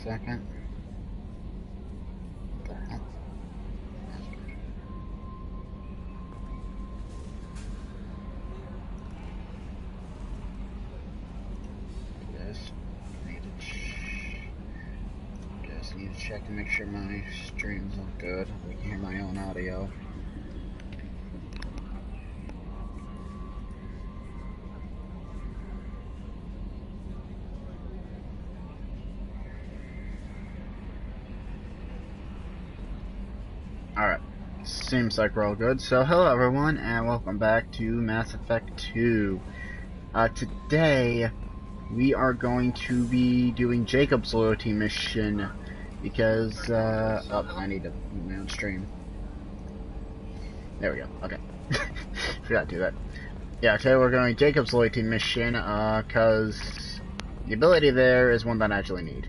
second. What the heck? Need to check to make sure my streams look good. I can hear my own audio. Alright, seems like we're all good. So hello everyone and welcome back to Mass Effect 2. Today we are going to be doing Jacob's loyalty mission. Because, oh, I need to move my own stream. There we go, okay. Forgot to do that. Yeah, today we're going Jacob's loyalty mission, cause the ability there is one that I actually need.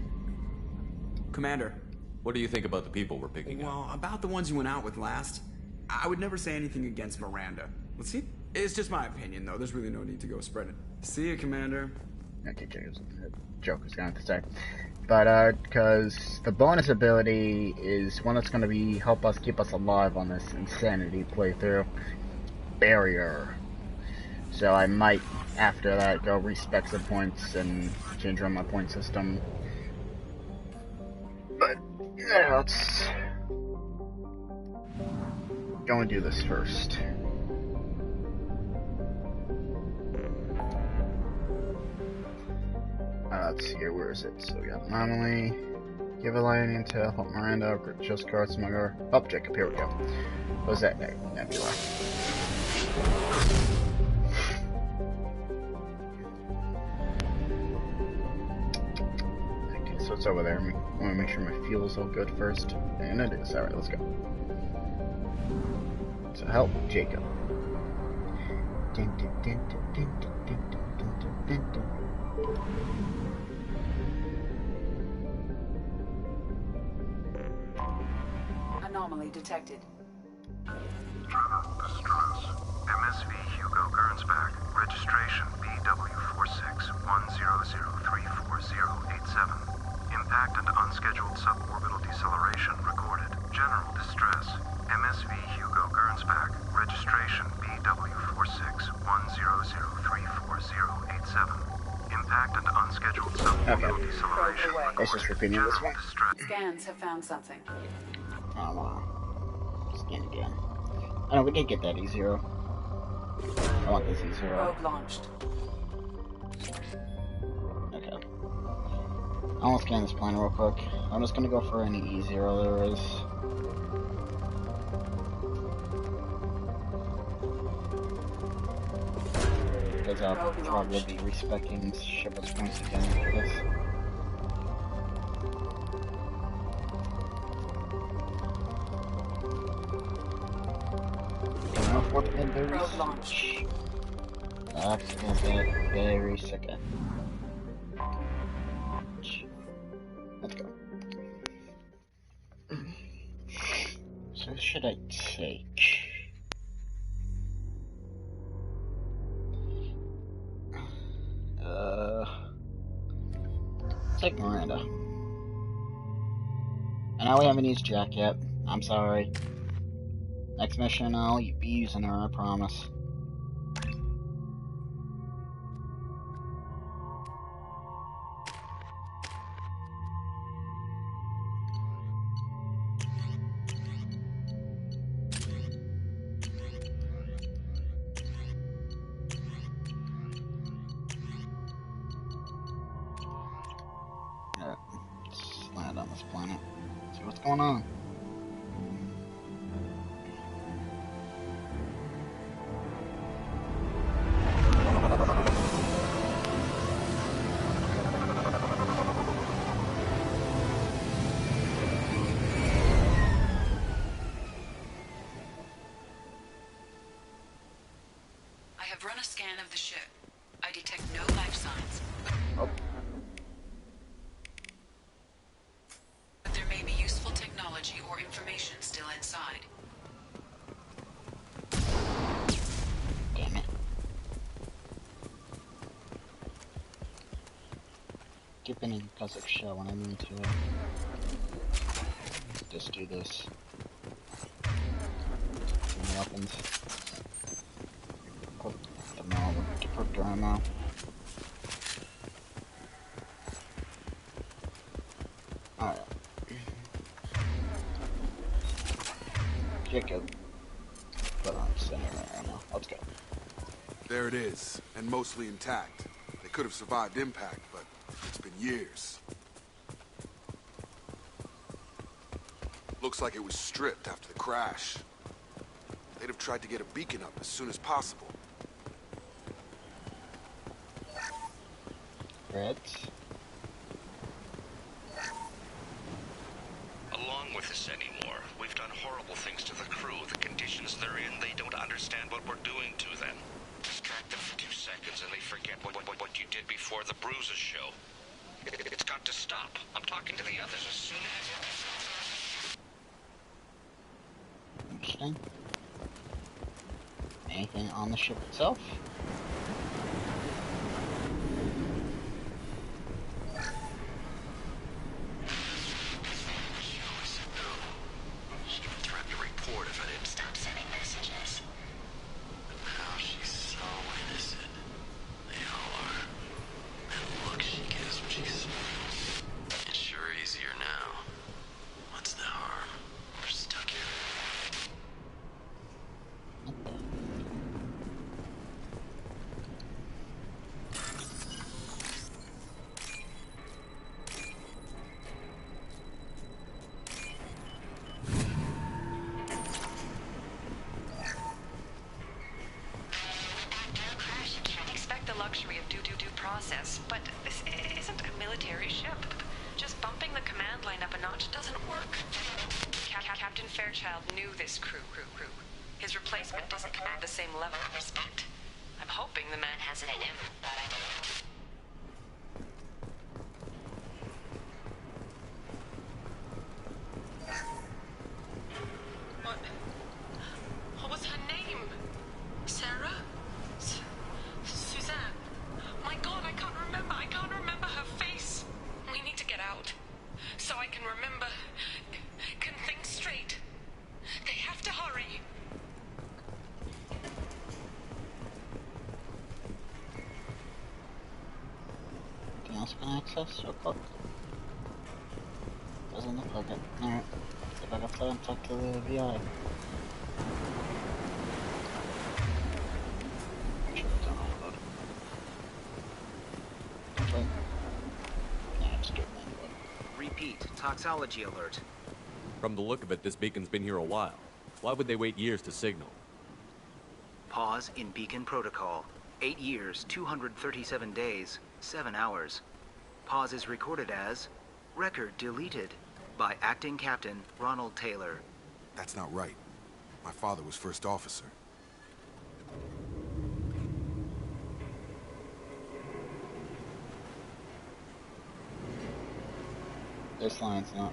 Commander, what do you think about the people we're picking up? Well, about the ones you went out with last, I would never say anything against Miranda. Let's see. It's just my opinion, though. There's really no need to go spread it. See you, Commander. Okay, Joker's gonna have to say. But, because the bonus ability is one that's going to be help us keep us alive on this insanity playthrough. Barrier. So I might, after that, go respec some points and change around my point system. But, yeah, let's go and do this first. Let's see here, where is it? So we got anomaly, give a line intel, help Miranda, just card smuggler. Oh, Jacob, here we go. What was that? Nebula. Okay, so it's over there. I want to make sure my fuel's all good first. And it is. Alright, let's go. So help Jacob. Dun, dun, dun, dun, dun, dun, dun, dun, dun, dun. Anomaly detected. Distress. MSV Hugo Gernsback. Registration BW4610034087. Impact and unscheduled suborbital deceleration recorded. General distress. MSV Hugo Gernsback. Registration BW4610034087. Impact and unscheduled suborbital deceleration. Let's just repeating this one. Scans have found something. Scan again. Oh no, we did get that E0. I want this E0. Probe launched. Okay. I want to scan this planet real quick. I'm just gonna go for any E0 there is. Because I'll probably be respecting Shepard's points again for this. What the Probe launch. That's gonna get very second. Let's go. So what should I take? Take Miranda. I know we haven't used Jack yet. I'm sorry. Next mission, I'll be using her, I promise. Alright, let's land on this planet. See what's going on. Run a scan of the ship. I detect no life signs. Oh. But there may be useful technology or information still inside. Damn it. skipping because of shell when I need to. Just do this. Some weapons. Put them all to put down now. Alright. Jacob. But I'm sitting right now. Let's go. There it is, and mostly intact. They could have survived impact, but it's been years. Looks like it was stripped after the crash. They'd have tried to get a beacon up as soon as possible. Reds. Along with this anymore. We've done horrible things to the crew. The conditions they're in, they don't understand what we're doing to them. Distract them for 2 seconds and they forget what you did before the bruises show. It's got to stop. I'm talking to the others as soon as... Interesting. Anything on the ship itself? process, but this isn't a military ship. Just bumping the command line up a notch doesn't work. Captain Fairchild knew this crew. His replacement doesn't command the same level of respect. I'm hoping the man has it in him. What was her name? Sarah? Suzanne? My God, I can't remember. I can't remember her face. We need to get out. So I can remember. Can think straight. They have to hurry. Anything else can access or cook? Doesn't look like it. Alright. See if I can fly and talk to the VI. Repeat, toxology alert. From the look of it, this beacon's been here a while. Why would they wait years to signal? Pause in beacon protocol. 8 years, 237 days, 7 hours. Pause is recorded as record deleted by Acting Captain Ronald Taylor. That's not right. My father was first officer. This line's not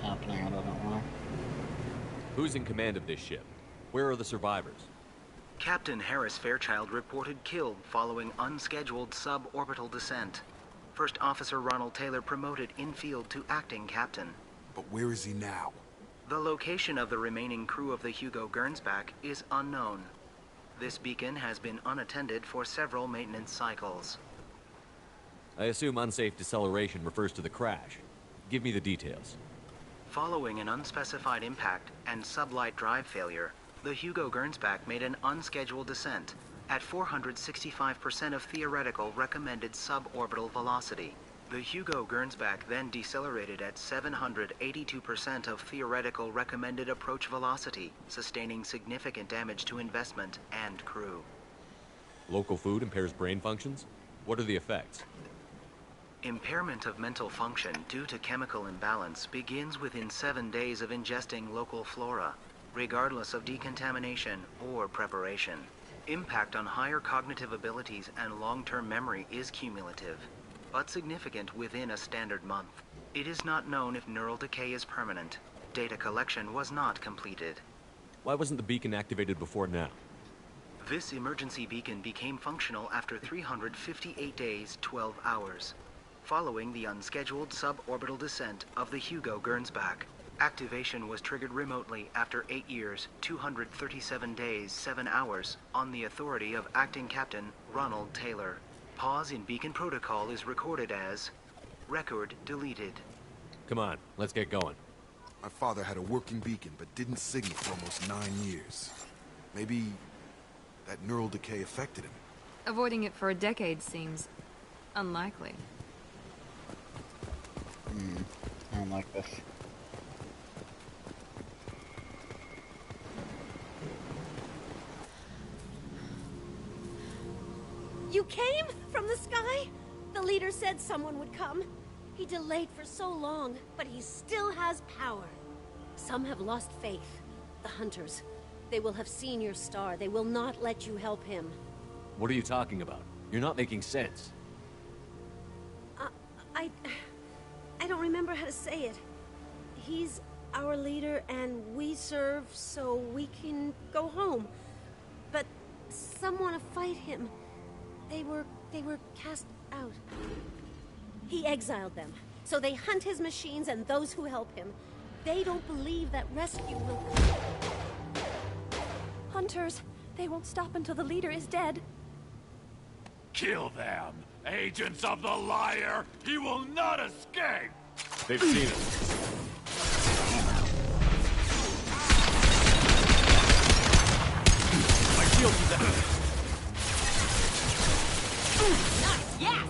happening, I don't know. Who's in command of this ship? Where are the survivors? Captain Harris Fairchild reported killed following unscheduled suborbital descent. First Officer Ronald Taylor promoted in-field to acting captain. But where is he now? The location of the remaining crew of the Hugo Gernsback is unknown. This beacon has been unattended for several maintenance cycles. I assume unsafe deceleration refers to the crash. Give me the details. Following an unspecified impact and sublight drive failure, the Hugo Gernsback made an unscheduled descent at 465% of theoretical recommended suborbital velocity. The Hugo Gernsback then decelerated at 782% of theoretical recommended approach velocity, sustaining significant damage to investment and crew. Local food impairs brain functions? What are the effects? Impairment of mental function due to chemical imbalance begins within 7 days of ingesting local flora, regardless of decontamination or preparation. Impact on higher cognitive abilities and long-term memory is cumulative, but significant within a standard month. It is not known if neural decay is permanent. Data collection was not completed. Why wasn't the beacon activated before now? This emergency beacon became functional after 358 days, 12 hours. following the unscheduled suborbital descent of the Hugo Gernsback. Activation was triggered remotely after 8 years, 237 days, 7 hours, on the authority of Acting Captain Ronald Taylor. Pause in beacon protocol is recorded as record deleted. Come on, let's get going. My father had a working beacon, but didn't signal for almost 9 years. Maybe that neural decay affected him. Avoiding it for a decade seems unlikely. I don't like this. You came from the sky? The leader said someone would come. He delayed for so long, but he still has power. Some have lost faith. The hunters. They will have seen your star. They will not let you help him. What are you talking about? You're not making sense. I don't remember how to say it. He's our leader and we serve so we can go home. But some want to fight him. They were cast out. He exiled them, so they hunt his machines and those who help him. They don't believe that rescue will come. Hunters, they won't stop until the leader is dead. Kill them! Agents of the liar! He will not escape! They've seen us. My shield is down. Nice, yes!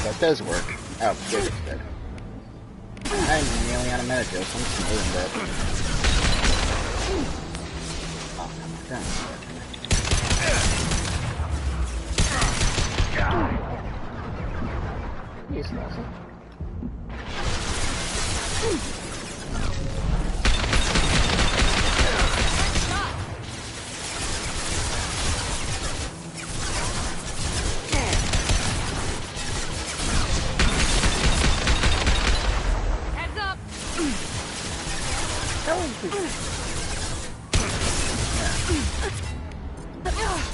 That does work. Oh, good, it's dead. I'm nearly out of meta, so I'm just moving that. Oh, come on, he's awesome.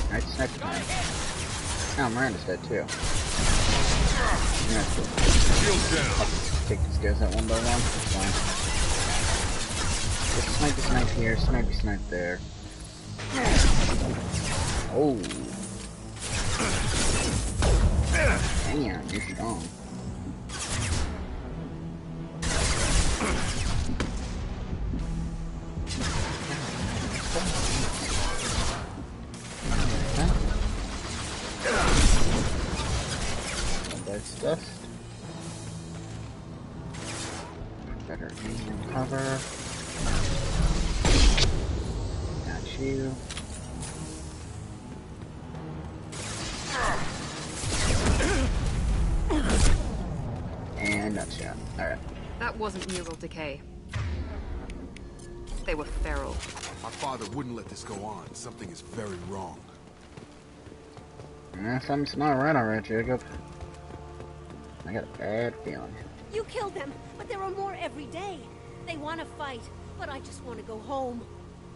Alright, sniper time. Oh, Miranda's dead too. Yeah, cool. I'll take these guys out one by one. That's fine. Just snipe here, snipe there. Oh. Damn, you're strong. Dust. Better medium cover. Got you. And nutshot. Alright. That wasn't neural decay. They were feral. My father wouldn't let this go on. Something is very wrong. Something's not right, alright, Jacob. I got a bad feeling. You killed them, but there are more every day. They want to fight, but I just want to go home.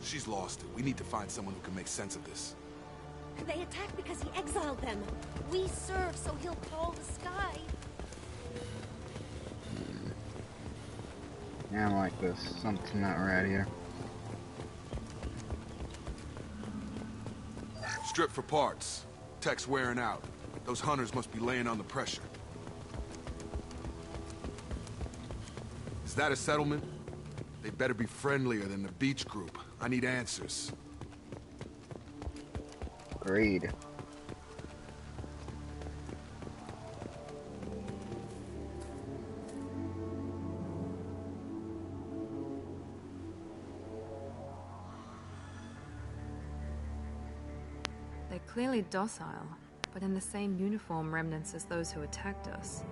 She's lost it. We need to find someone who can make sense of this. They attacked because he exiled them. We serve, so he'll call the sky. Yeah, I like this. Something's not right here. Strip for parts. Tech's wearing out. Those hunters must be laying on the pressure. Is that a settlement? They better be friendlier than the beach group. I need answers. Agreed. They're clearly docile, but in the same uniform remnants as those who attacked us.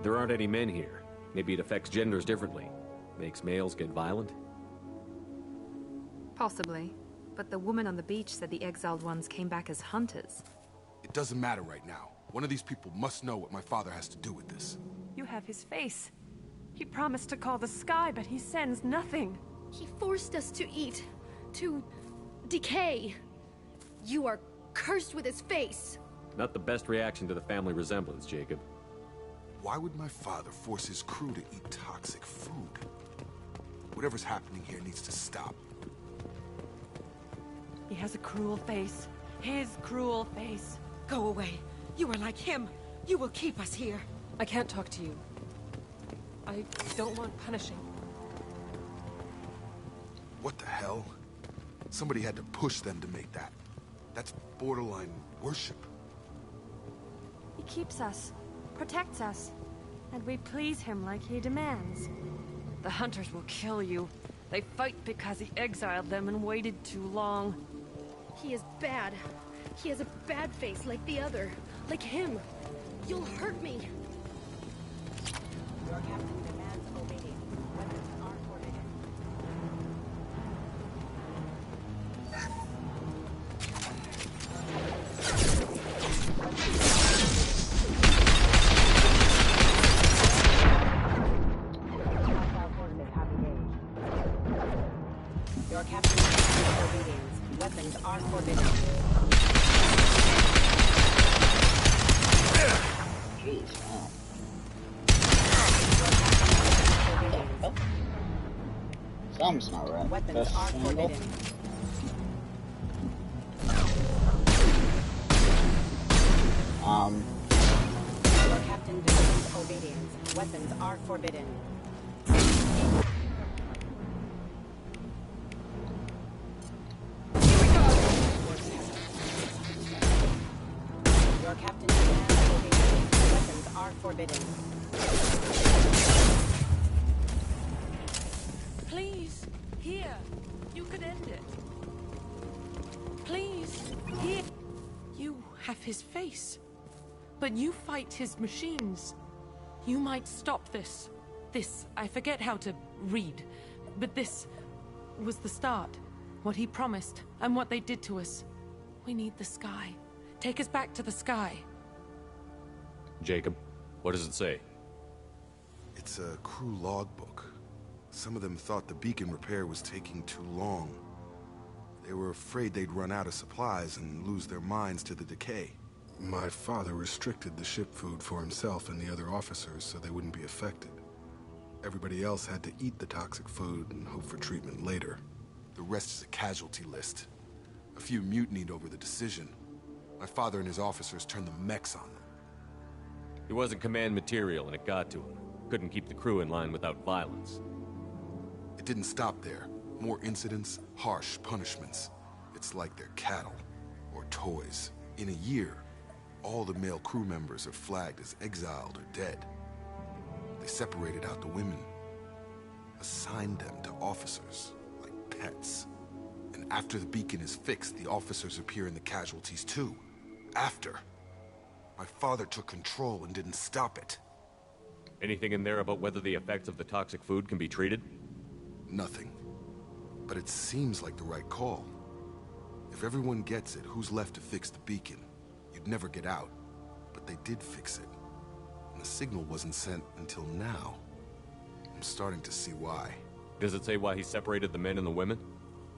There aren't any men here. Maybe it affects genders differently. Makes males get violent? Possibly. But the woman on the beach said the exiled ones came back as hunters. It doesn't matter right now. One of these people must know what my father has to do with this. You have his face. He promised to call the sky, but he sends nothing. He forced us to eat, to decay. You are cursed with his face. Not the best reaction to the family resemblance, Jacob. Why would my father force his crew to eat toxic food? Whatever's happening here needs to stop. He has a cruel face. His cruel face. Go away. You are like him. You will keep us here. I can't talk to you. I don't want punishing. What the hell? Somebody had to push them to make that. That's borderline worship. He keeps us, protects us, and we please him like he demands. The hunters will kill you. They fight because he exiled them and waited too long. He is bad. He has a bad face like the other. Like him. You'll hurt me. Your captain demands obedience. Weapons are forbidden. Your captain demands obedience. Weapons are forbidden. Jeez, wow. Something's not right. Weapons are forbidden. Your captain demands obedience. Weapons are forbidden. Your captain demands obedience. Weapons are forbidden. Please, here. You could end it. Please, here. You have his face. But you fight his machines. You might stop this. This, I forget how to read. But this was the start. What he promised, and what they did to us. We need the sky. Take us back to the sky. Jacob, what does it say? It's a crew logbook. Some of them thought the beacon repair was taking too long. They were afraid they'd run out of supplies and lose their minds to the decay. My father restricted the ship food for himself and the other officers so they wouldn't be affected. Everybody else had to eat the toxic food and hope for treatment later. The rest is a casualty list. A few mutinied over the decision. My father and his officers turned the mechs on them. He wasn't command material and it got to him. Couldn't keep the crew in line without violence. It didn't stop there. More incidents, harsh punishments. It's like they're cattle or toys. In a year, all the male crew members are flagged as exiled or dead. They separated out the women, assigned them to officers, like pets. And after the beacon is fixed, the officers appear in the casualties too. After. My father took control and didn't stop it. Anything in there about whether the effects of the toxic food can be treated? Nothing. But it seems like the right call. If everyone gets it, who's left to fix the beacon? You'd never get out. But they did fix it. And the signal wasn't sent until now. I'm starting to see why. Does it say why he separated the men and the women?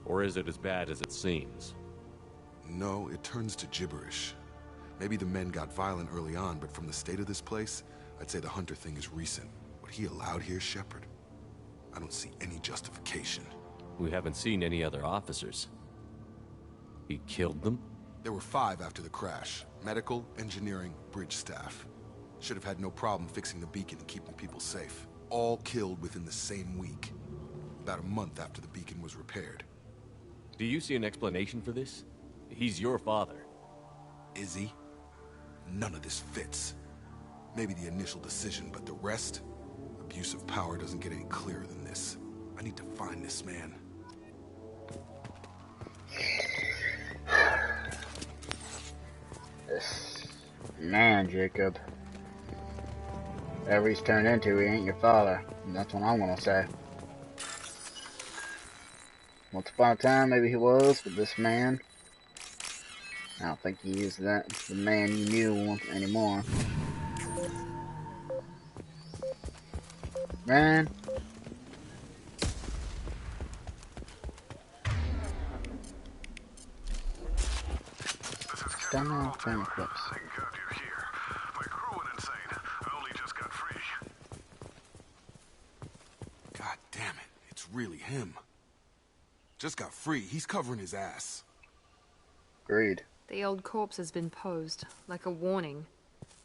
Or is it as bad as it seems? No, it turns to gibberish. Maybe the men got violent early on, but from the state of this place, I'd say the Hunter thing is recent. What he allowed here, Shepard, I don't see any justification. We haven't seen any other officers. He killed them? There were 5 after the crash. Medical, engineering, bridge staff. Should have had no problem fixing the beacon and keeping people safe. All killed within the same week. About a month after the beacon was repaired. Do you see an explanation for this? He's your father. Is he? None of this fits. Maybe the initial decision, but the rest? Abuse of power doesn't get any clearer than this. I need to find this man. This man, Jacob. Whatever he's turned into, he ain't your father. And that's what I'm gonna say. Once upon a time, maybe he was, but this man, I don't think he is the man you knew anymore. Man. Done all fan clips. God damn it, it's really him. Just got free, he's covering his ass. Agreed. The old corpse has been posed, like a warning.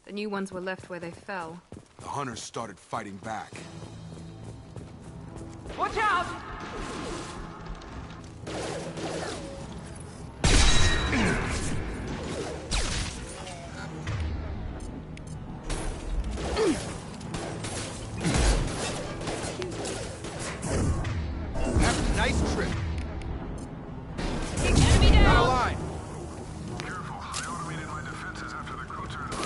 The new ones were left where they fell. The hunters started fighting back. Watch out! Nice trip. Enemy down! Got a line. Careful, I automated my defenses after the crew turned on. I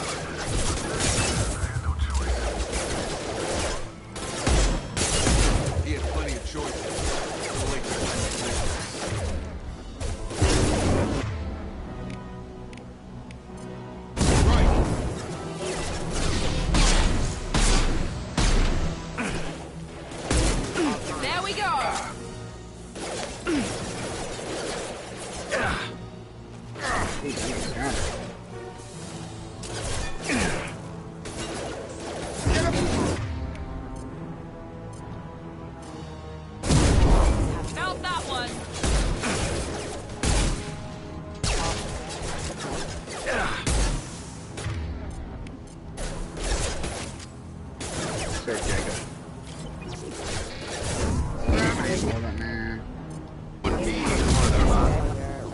had no choice. He had plenty of choices. Too late to find There we go! Felt that one! Sir Jacob. Hold on, man.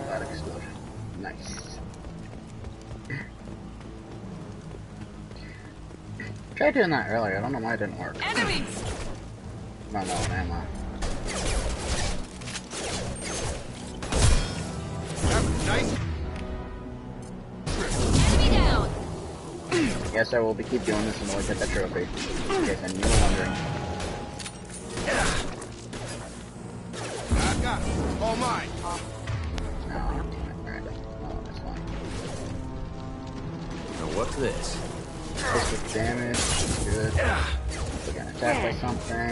That explosion. Nice. Tried doing that earlier. I don't know why it didn't work. Enemies! Not no ammo. nice. Enemy down! Yes, I will keep doing this until I get the trophy. In case I'm wondering. I got it. All mine. No, Miranda. No, that's fine. Now what's this? Physical damage. Good. We're gonna attack by something.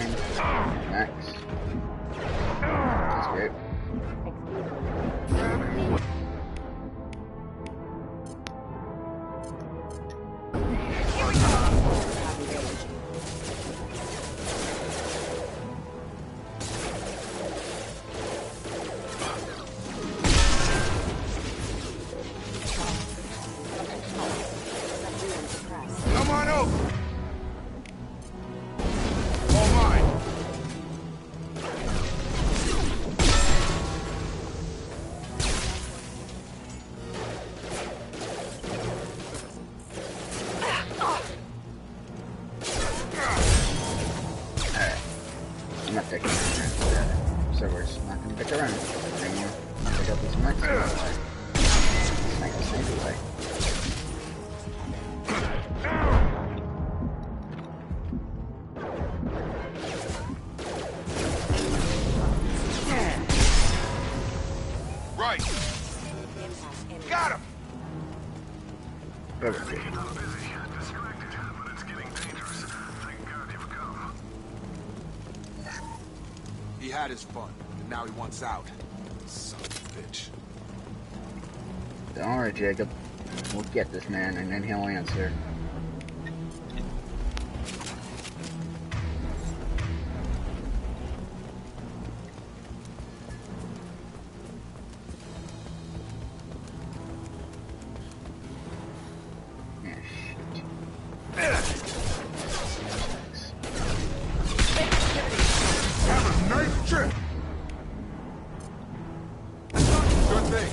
Next. That's great. Come on over. All mine. I'm not taking it. So we're just not gonna pick around anymore. Pick up this next one. Snipe the same way. Right. Got him. Perfect. Distracted, but it's getting dangerous. Thank God you've come. He had his fun, and now he wants out. Son of a bitch. Don't worry, Jacob. We'll get this man, and then he'll answer. Nice trip. Sure thing.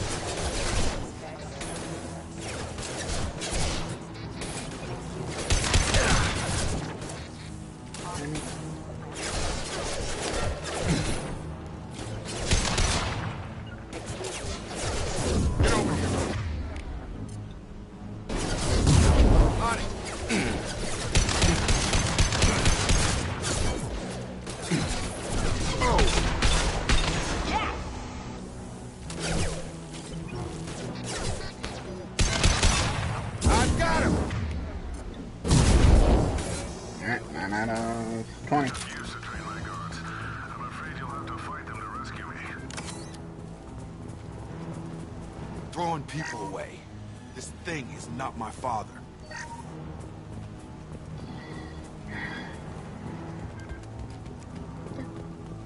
throwing people away. This thing is not my father.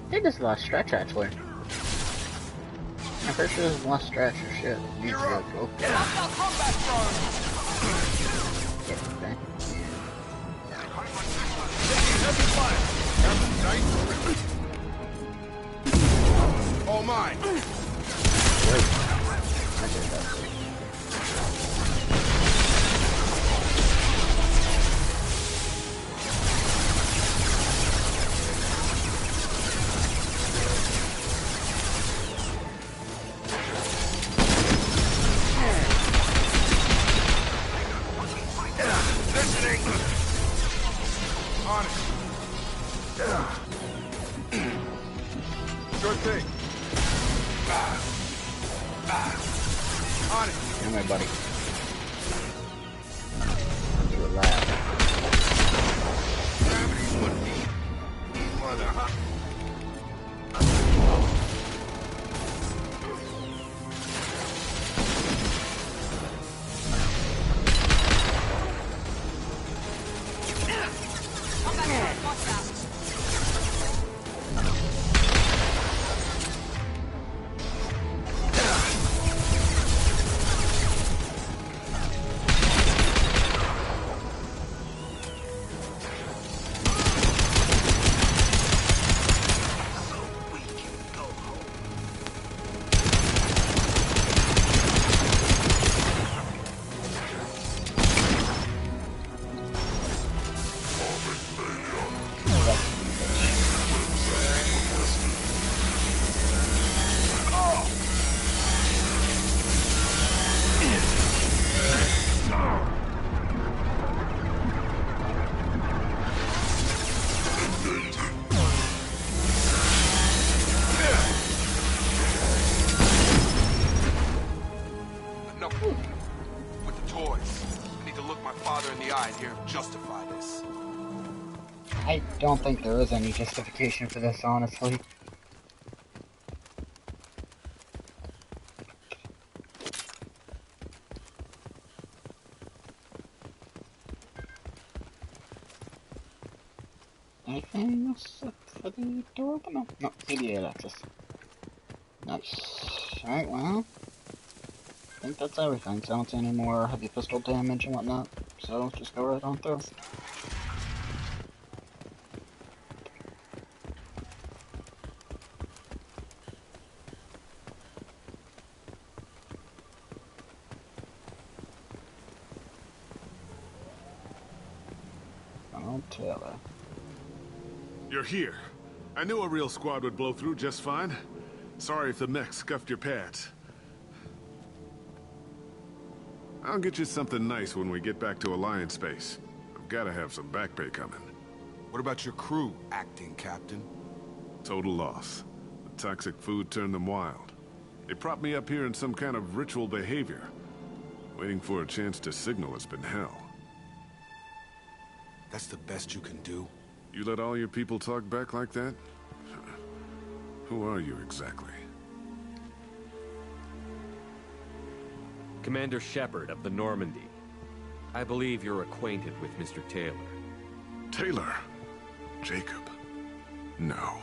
I think this is the last stretch, actually. I'm pretty sure this is the last stretch or shit. You're up. Okay. Okay. All mine. Sure thing. On it. Come here, buddy. You alive. Gravity would be mother, huh? Justify this. I don't think there is any justification for this, honestly. Anything else for the door open? No, no, CDA access. Nice. Alright, well, I think that's everything. So I don't see any more heavy pistol damage and whatnot. So just go right on through. Oh, Taylor. You're here. I knew a real squad would blow through just fine. Sorry if the mech scuffed your pads. I'll get you something nice when we get back to Alliance space. I've gotta have some back pay coming. What about your crew, acting captain? Total loss. The toxic food turned them wild. They propped me up here in some kind of ritual behavior. Waiting for a chance to signal has been hell. That's the best you can do? You let all your people talk back like that? Who are you exactly? Commander Shepard of the Normandy. I believe you're acquainted with Mr. Taylor. Taylor? Jacob? No.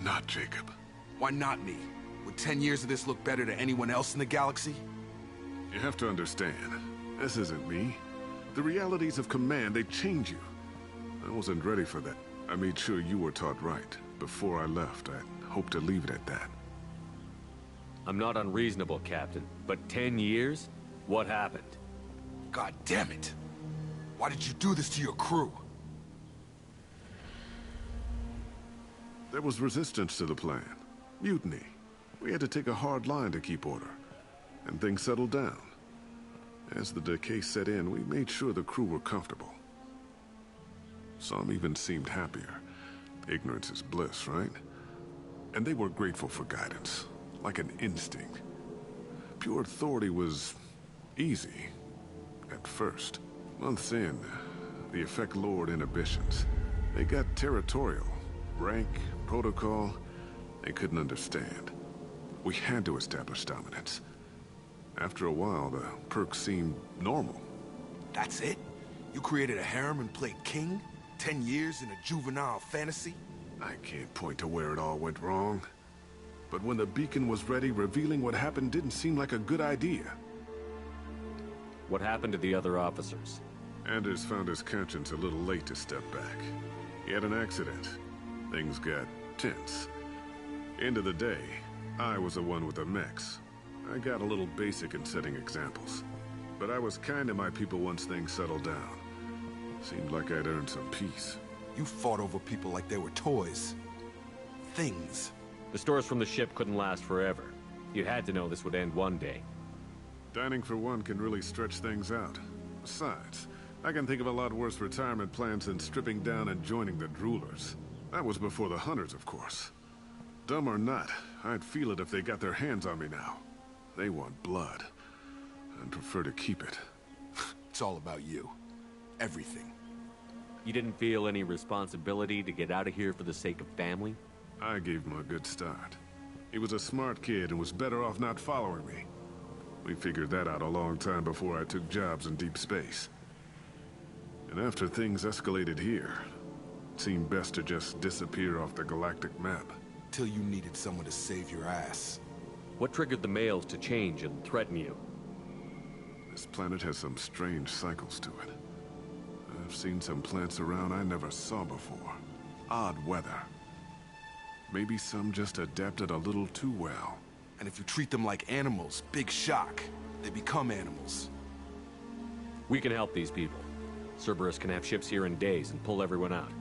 Not Jacob. Why not me? Would 10 years of this look better to anyone else in the galaxy? You have to understand, this isn't me. The realities of command, they change you. I wasn't ready for that. I made sure you were taught right. Before I left, I hoped to leave it at that. I'm not unreasonable, Captain, but 10 years? What happened? God damn it! Why did you do this to your crew? There was resistance to the plan. Mutiny. We had to take a hard line to keep order. And things settled down. As the decay set in, we made sure the crew were comfortable. Some even seemed happier. Ignorance is bliss, right? And they were grateful for guidance, like an instinct. Pure authority was easy, at first. Months in, the effect lowered inhibitions. They got territorial. Rank, protocol, they couldn't understand. We had to establish dominance. After a while, the perks seemed normal. That's it? You created a harem and played king? 10 years in a juvenile fantasy? I can't point to where it all went wrong. But when the beacon was ready, revealing what happened didn't seem like a good idea. What happened to the other officers? Anders found his conscience a little late to step back. He had an accident. Things got tense. End of the day, I was the one with the mechs. I got a little basic in setting examples. But I was kind to my people once things settled down. Seemed like I'd earned some peace. You fought over people like they were toys. Things. The stores from the ship couldn't last forever. You had to know this would end one day. Dining for one can really stretch things out. Besides, I can think of a lot worse retirement plans than stripping down and joining the droolers. That was before the hunters, of course. Dumb or not, I'd feel it if they got their hands on me now. They want blood. I'd prefer to keep it. It's all about you. Everything. You didn't feel any responsibility to get out of here for the sake of family? I gave him a good start. He was a smart kid and was better off not following me. We figured that out a long time before I took jobs in deep space. And after things escalated here, it seemed best to just disappear off the galactic map. Till you needed someone to save your ass. What triggered the males to change and threaten you? This planet has some strange cycles to it. I've seen some plants around I never saw before. Odd weather. Maybe some just adapted a little too well. And if you treat them like animals, big shock. They become animals. We can help these people. Cerberus can have ships here in days and pull everyone out.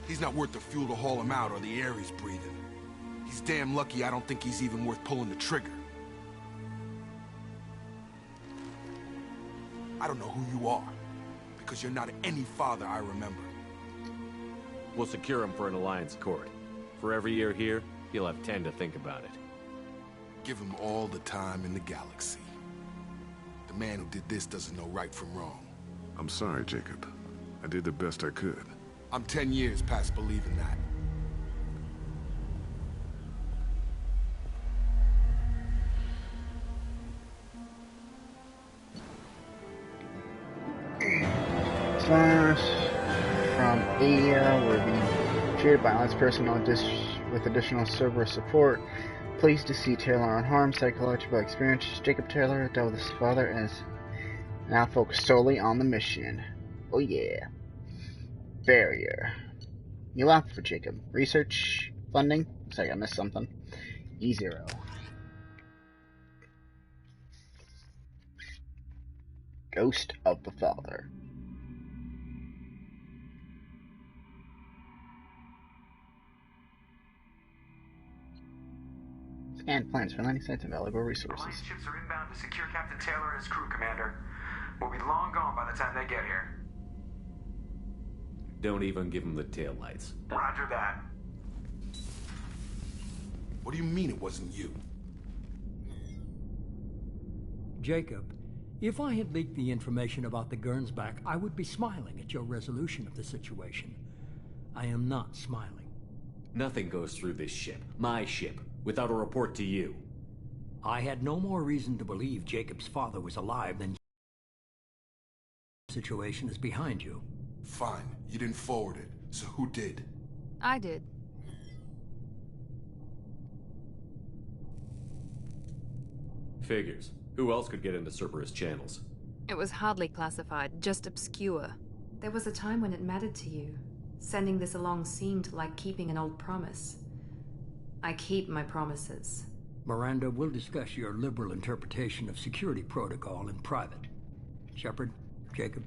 He's not worth the fuel to haul him out or the air he's breathing. He's damn lucky I don't think he's even worth pulling the trigger. I don't know who you are, because you're not any father I remember. We'll secure him for an alliance court. For every year here, he'll have 10 to think about it. Give him all the time in the galaxy. The man who did this doesn't know right from wrong. I'm sorry, Jacob. I did the best I could. I'm 10 years past believing that. Stars from Aeia will be treated by honest personnel with additional Cerberus support. Pleased to see Taylor unharmed. Psychological experience. Jacob Taylor dealt with his father and is now focused solely on the mission. Oh yeah. Barrier. New app for Jacob. Research. Funding. Looks like I missed something. E0. Ghost of the Father. Scan plans for 90 sites and valuable resources. Alliance ships are inbound to secure Captain Taylor and his crew, Commander. We'll be long gone by the time they get here. Don't even give him the taillights. Roger that. What do you mean it wasn't you? Jacob, if I had leaked the information about the Gernsback, I would be smiling at your resolution of the situation. I am not smiling. Nothing goes through this ship, my ship, without a report to you. I had no more reason to believe Jacob's father was alive than the situation is behind you. Fine, you didn't forward it, so who did? I did. Figures. Who else could get into Cerberus channels? It was hardly classified, just obscure. There was a time when it mattered to you. Sending this along seemed like keeping an old promise. I keep my promises. Miranda, we'll discuss your liberal interpretation of security protocol in private. Shepard, Jacob.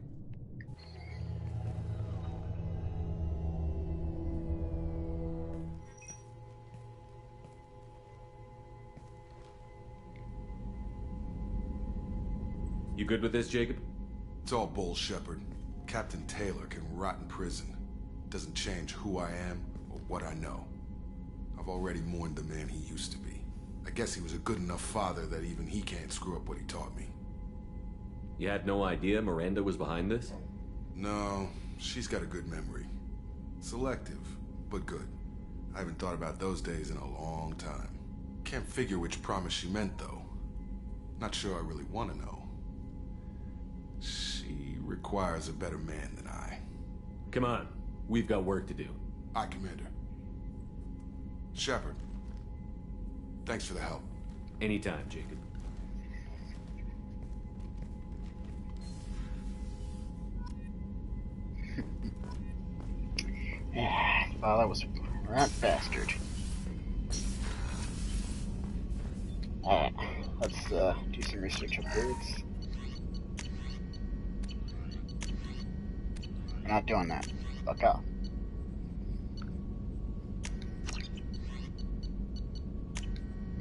You good with this, Jacob? It's all bull, Shepard. Captain Taylor can rot in prison. Doesn't change who I am or what I know. I've already mourned the man he used to be. I guess he was a good enough father that even he can't screw up what he taught me. You had no idea Miranda was behind this? No, she's got a good memory. Selective, but good. I haven't thought about those days in a long time. Can't figure which promise she meant, though. Not sure I really want to know. She requires a better man than I. Come on. We've got work to do. Aye, Commander. Shepard. Thanks for the help. Anytime, Jacob. Yeah, well, that was a rat bastard. Alright, let's do some research upgrades. We're not doing that. Fuck off.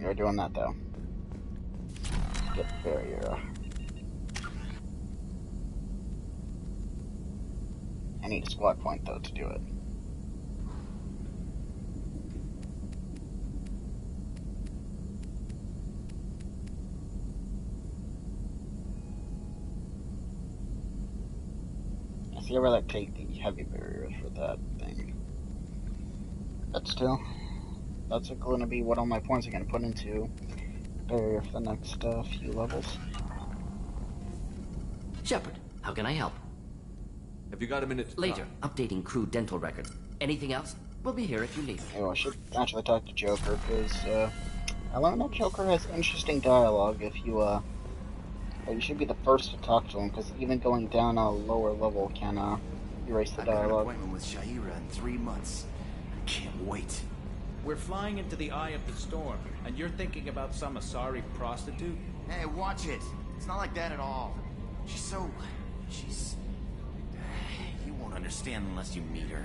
We're doing that though. Get the barrier. I need a squad point though to do it. I see I really take the heavy barriers for that thing. But still, that's going to be what all my points are going to put into barrier for the next few levels. Shepard, how can I help? Have you got a minute to Later, updating crew dental records. Anything else? We'll be here if you need. Oh, I should actually talk to Joker, because I learned that Joker has interesting dialogue. If you, you should be the first to talk to him, because even going down a lower level can erase the I've got an dialogue. appointment with Shaira in 3 months. I can't wait. We're flying into the eye of the storm, and you're thinking about some Asari prostitute? Hey, watch it. It's not like that at all. She's... You won't understand unless you meet her.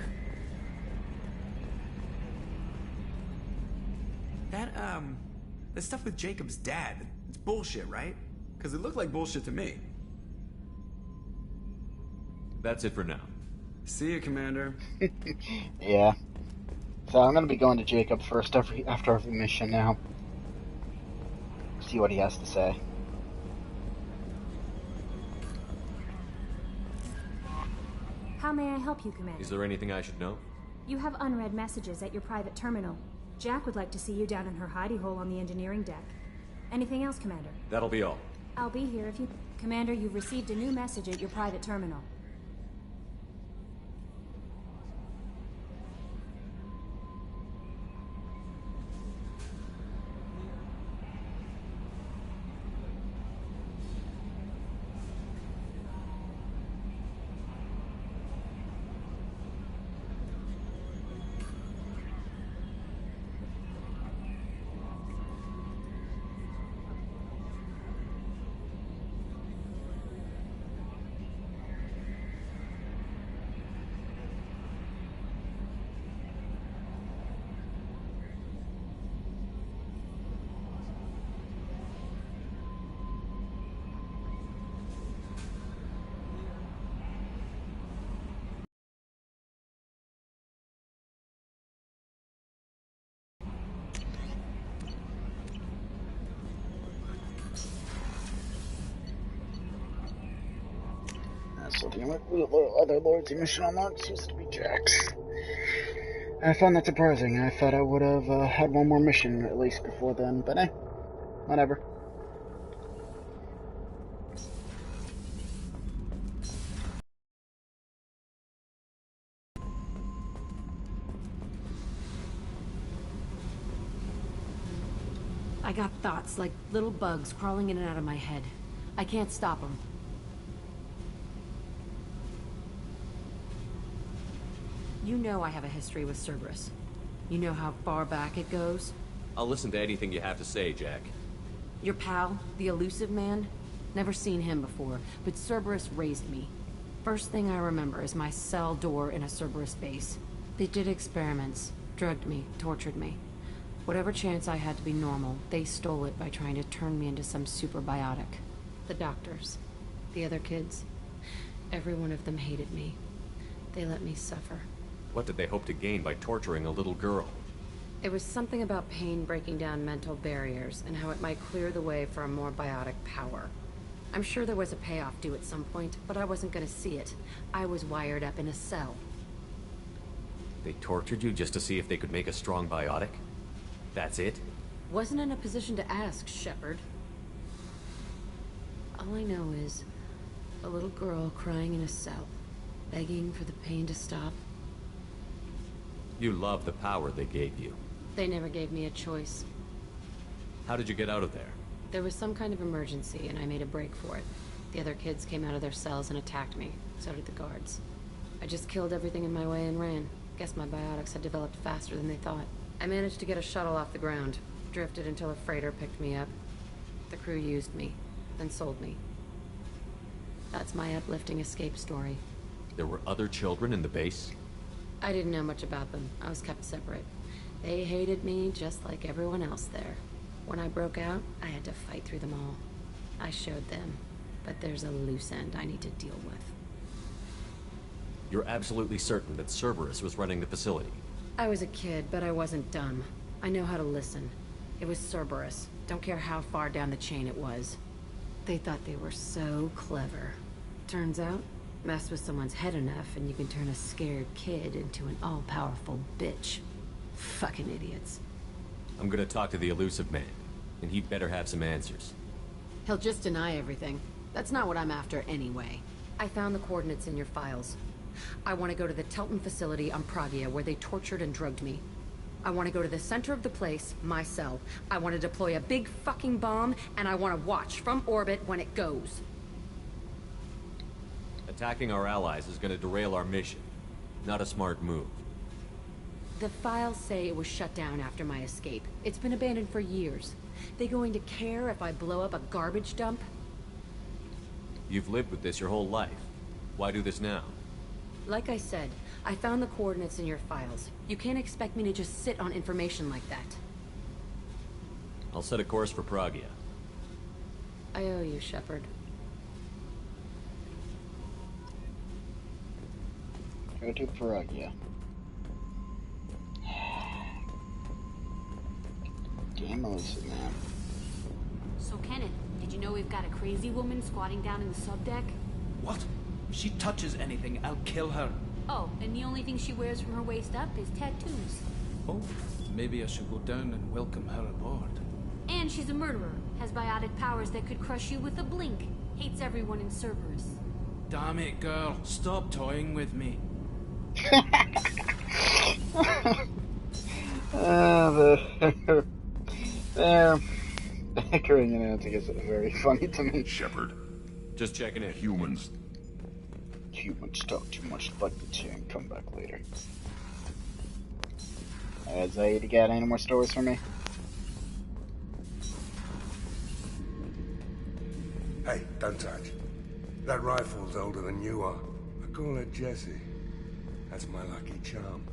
That stuff with Jacob's dad, it's bullshit, right? Because it looked like bullshit to me. That's it for now. See you, Commander. Yeah. So I'm gonna be going to Jacob first after every mission now. See what he has to say. How may I help you, Commander? Is there anything I should know? You have unread messages at your private terminal. Jack would like to see you down in her hidey hole on the engineering deck. Anything else, Commander? That'll be all. I'll be here if you... Commander, you've received a new message at your private terminal. So the other Lord's mission unlocked seems to be Jack's. I found that surprising. I thought I would have had one more mission at least before then, but whatever. I got thoughts like little bugs crawling in and out of my head. I can't stop them. You know I have a history with Cerberus. You know how far back it goes? I'll listen to anything you have to say, Jack. Your pal, the elusive man? Never seen him before, but Cerberus raised me. First thing I remember is my cell door in a Cerberus base. They did experiments, drugged me, tortured me. Whatever chance I had to be normal, they stole it by trying to turn me into some superbiotic. The doctors, the other kids, every one of them hated me. They let me suffer. What did they hope to gain by torturing a little girl? It was something about pain breaking down mental barriers and how it might clear the way for a more biotic power. I'm sure there was a payoff due at some point, but I wasn't gonna see it. I was wired up in a cell. They tortured you just to see if they could make a strong biotic? That's it? Wasn't in a position to ask, Shepard. All I know is a little girl crying in a cell, begging for the pain to stop. You love the power they gave you. They never gave me a choice. How did you get out of there? There was some kind of emergency, and I made a break for it. The other kids came out of their cells and attacked me. So did the guards. I just killed everything in my way and ran. Guess my biotics had developed faster than they thought. I managed to get a shuttle off the ground. Drifted until a freighter picked me up. The crew used me, then sold me. That's my uplifting escape story. There were other children in the base? I didn't know much about them. I was kept separate. They hated me just like everyone else there. When I broke out, I had to fight through them all. I showed them, but there's a loose end I need to deal with. You're absolutely certain that Cerberus was running the facility? I was a kid, but I wasn't dumb. I know how to listen. It was Cerberus. Don't care how far down the chain it was. They thought they were so clever. Turns out, mess with someone's head enough and you can turn a scared kid into an all-powerful bitch. Fucking idiots. I'm gonna talk to the elusive man, and he'd better have some answers. He'll just deny everything. That's not what I'm after anyway. I found the coordinates in your files. I want to go to the Telton facility on Pragia where they tortured and drugged me. I want to go to the center of the place, my cell. I want to deploy a big fucking bomb, and I want to watch from orbit when it goes. Attacking our allies is gonna derail our mission. Not a smart move. The files say it was shut down after my escape. It's been abandoned for years. They going to care if I blow up a garbage dump? You've lived with this your whole life. Why do this now? Like I said, I found the coordinates in your files. You can't expect me to just sit on information like that. I'll set a course for Pragia. I owe you, Shepard. Go to Pragia. Damn elusive man. So Kenneth, did you know we've got a crazy woman squatting down in the subdeck? What? If she touches anything, I'll kill her. Oh, and the only thing she wears from her waist up is tattoos. Oh, maybe I should go down and welcome her aboard. And she's a murderer, has biotic powers that could crush you with a blink. Hates everyone in Cerberus. Damn it, girl. Stop toying with me. They're bickering and antics are very funny to me. Shepard. Just checking in. Humans talk too much, fuck the chair and come back later. Aeia, you got any more stories for me? Hey, don't touch. That rifle's older than you are. I call her Jessie. That's my lucky charm.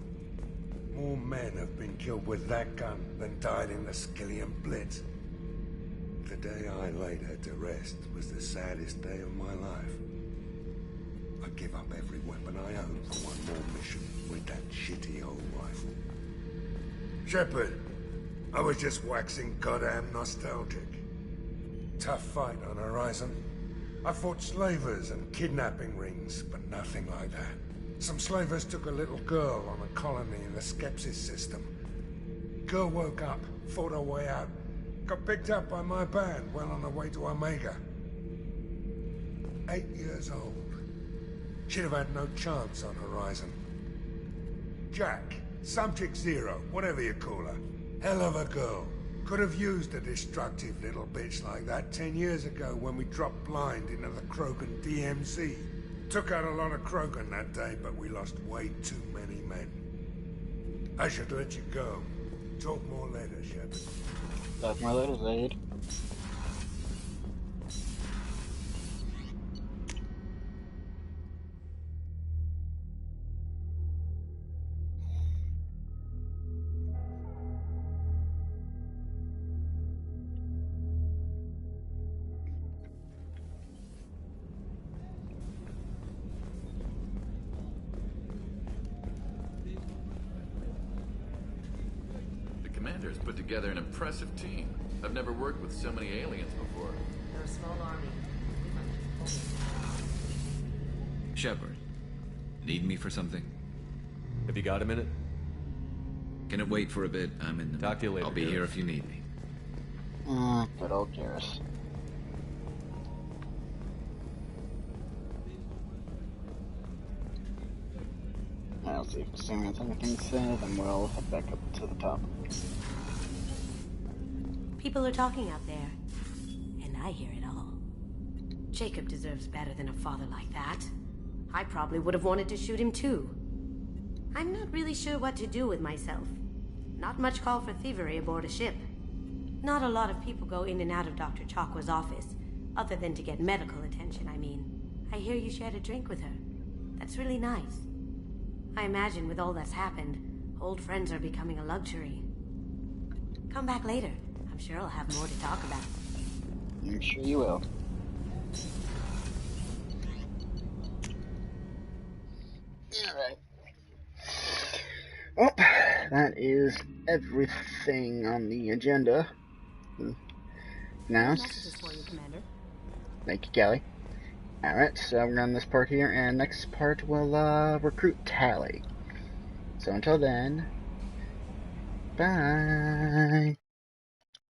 More men have been killed with that gun than died in the Skillian Blitz. The day I laid her to rest was the saddest day of my life. I'd give up every weapon I own for one more mission with that shitty old rifle. Shepard, I was just waxing goddamn nostalgic. Tough fight on Horizon. I fought slavers and kidnapping rings, but nothing like that. Some slavers took a little girl on a colony in the Skepsis system. Girl woke up, fought her way out, got picked up by my band well on her way to Omega. 8 years old. She'd have had no chance on Horizon. Jack, Subject Zero, whatever you call her. Hell of a girl. Could have used a destructive little bitch like that 10 years ago when we dropped blind into the Krogan DMZ. Took out a lot of Krogan that day, but we lost way too many men. I should let you go. Talk more later, Shepard. Talk more later, Zaid. Commander's put together an impressive team. I've never worked with so many aliens before. They're a small army. Shepard, need me for something? Have you got a minute? Can it wait for a bit? I'm in the... Talk to you later. I'll be here if you need me. Good old Garrus. I'll see if assuming there's anything to say, then we'll head back up to the top. People are talking out there, and I hear it all. Jacob deserves better than a father like that. I probably would have wanted to shoot him too. I'm not really sure what to do with myself. Not much call for thievery aboard a ship. Not a lot of people go in and out of Dr. Chakwa's office, other than to get medical attention, I mean. I hear you shared a drink with her. That's really nice. I imagine with all that's happened, old friends are becoming a luxury. Come back later. I'm sure I'll have more to talk about. I'm sure you will. Alright. Well, that is everything on the agenda. Now, Messages for you, Commander. thank you, Kelly. Alright, so we're on this part here, and next part we'll recruit Tally. So until then, bye.